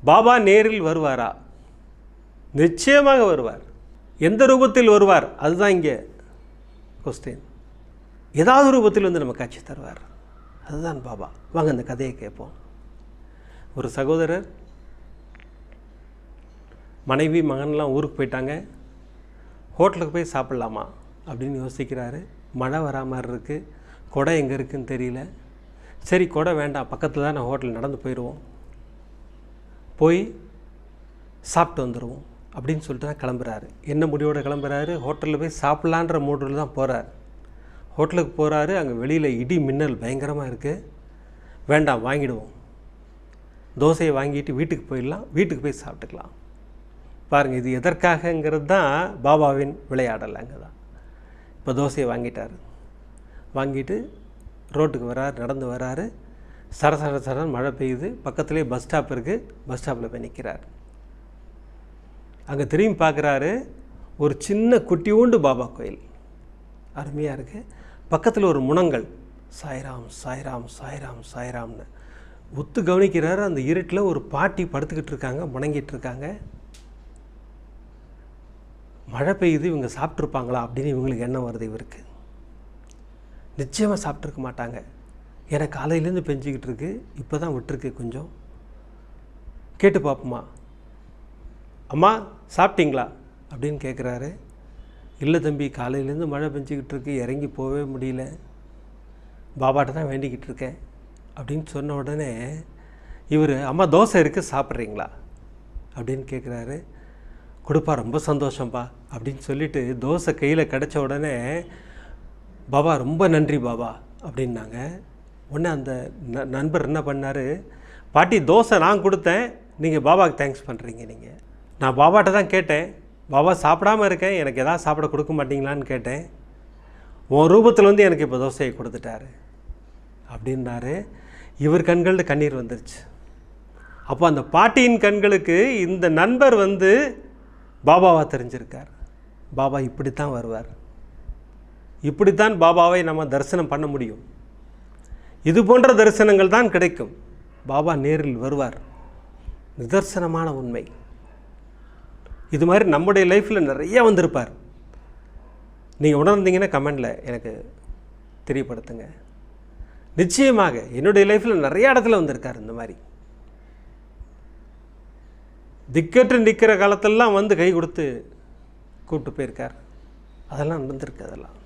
பாபா நேரில் வருவாரா? நிச்சயமாக வருவார். எந்த ரூபத்தில் வருவார்? அதுதான் இங்கே கொஸ்டின். ஏதாவது ரூபத்தில் வந்து நம்ம காட்சி தருவார். அதுதான் பாபா. வாங்க இந்த கதையை கேட்போம். ஒரு சகோதரர் மனைவி மகன்லாம் ஊருக்கு போயிட்டாங்க. ஹோட்டலுக்கு போய் சாப்பிட்லாமா அப்படின்னு யோசிக்கிறாரு. மழை வரா மாதிரி இருக்குது. கொடை எங்கே இருக்குதுன்னு தெரியல. சரி, கொடை வேண்டாம், பக்கத்தில் தான் நான் ஹோட்டல் நடந்து போயிடுவோம், போய் சாப்பிட்டு வந்துடுவோம் அப்படின்னு சொல்லிட்டு தான் கிளம்புறாரு. என்ன முடிவோடு கிளம்புறாரு? ஹோட்டலில் போய் சாப்பிட்லான்ற மூடில் தான் போகிறார். ஹோட்டலுக்கு போகிறாரு. அங்கே வெளியில் இடி மின்னல் பயங்கரமாக இருக்குது. வேண்டாம், வாங்கிடுவோம், தோசையை வாங்கிட்டு வீட்டுக்கு போயிடலாம், வீட்டுக்கு போய் சாப்பிட்டுக்கலாம். பாருங்கள், இது எதற்காகங்கிறது தான் பாபாவின் விளையாடல். அங்கே தான் இப்போ தோசையை வாங்கிட்டார். வாங்கிட்டு ரோட்டுக்கு வராரு, நடந்து வராரு. சரசரன்னு மழை பெய்யுது. பக்கத்துலேயே பஸ் ஸ்டாப் இருக்குது. பஸ் ஸ்டாப்பில் போய் நிற்கிறார். அங்கே திரும்பி பார்க்குறாரு. ஒரு சின்ன குட்டியூண்டு பாபா கோயில், அருமையாக இருக்குது. பக்கத்தில் ஒரு முனங்கள், சாய்ராம் சாய்ராம் சாய்ராம் சாய்ராம்னு ஒத்து கவனிக்கிறாரு. அந்த இருட்டில் ஒரு பாட்டி படுத்துக்கிட்டு இருக்காங்க, முணங்கிட்டு இருக்காங்க. மழை பெய்யுது, இவங்க சாப்பிட்ருப்பாங்களா அப்படின்னு இவங்களுக்கு எண்ணம் வருது. இவருக்கு நிச்சயமாக சாப்பிட்ருக்க மாட்டாங்க. ஏன்னா காலையிலேருந்து பெஞ்சிக்கிட்டு இருக்கு, இப்போ தான் விட்டுருக்கு. கொஞ்சம் கேட்டு பார்ப்போமா, அம்மா சாப்பிட்டீங்களா அப்படின்னு கேட்குறாரு. இல்லை தம்பி, காலையிலேருந்து மழை பெஞ்சிக்கிட்டு இருக்கு, இறங்கி போகவே முடியல, பாபாட்ட தான் வேண்டிக்கிட்டு இருக்கேன் அப்படின்னு சொன்ன உடனே இவர், அம்மா தோசை இருக்குது, சாப்பிட்றீங்களா அப்படின்னு கேட்குறாரு. கொடுப்பா, ரொம்ப சந்தோஷம்ப்பா அப்படின்னு சொல்லிவிட்டு தோசை கையில் கிடச்ச உடனே, பாபா ரொம்ப நன்றி பாபா அப்படின்னாங்க. உடனே அந்த நண்பர் என்ன பண்ணார், பாட்டி தோசை நான் கொடுத்தேன், நீங்கள் பாபாவுக்கு தேங்க்ஸ் பண்ணுறீங்க. நீங்கள், நான் பாபாட்ட தான் கேட்டேன், பாபா சாப்பிடாமல் இருக்கேன், எனக்கு எதாவது சாப்பிட கொடுக்க மாட்டிங்களான்னு கேட்டேன், உன் ரூபத்தில் வந்து எனக்கு இப்போ தோசையை கொடுத்துட்டாரு அப்படின்னாரு. இவர் கண்களில் கண்ணீர் வந்துருச்சு. அப்போ அந்த பாட்டியின் கண்களுக்கு இந்த நண்பர் வந்து பாபாவாக தெரிஞ்சிருக்கார். பாபா இப்படித்தான் வருவார், இப்படித்தான் பாபாவை நம்ம தரிசனம் பண்ண முடியும். இது போன்ற தரிசனங்கள் தான் கிடைக்கும். பாபா நேரில் வருவார், நிதர்சனமான உண்மை. இது மாதிரி நம்முடைய லைஃப்பில் நிறைய வந்திருப்பார். நீங்கள் உணர்ந்தீங்கன்னா கமெண்டில் எனக்கு தெரியப்படுத்துங்க. நிச்சயமாக என்னுடைய லைஃப்பில் நிறைய இடத்துல வந்திருக்கார். இந்த மாதிரி திக்கற்று நிற்கிற காலத்திலலாம் வந்து கை கொடுத்து கூப்பிட்டு போயிருக்கார். அதெல்லாம் நடந்திருக்கு. அதெல்லாம்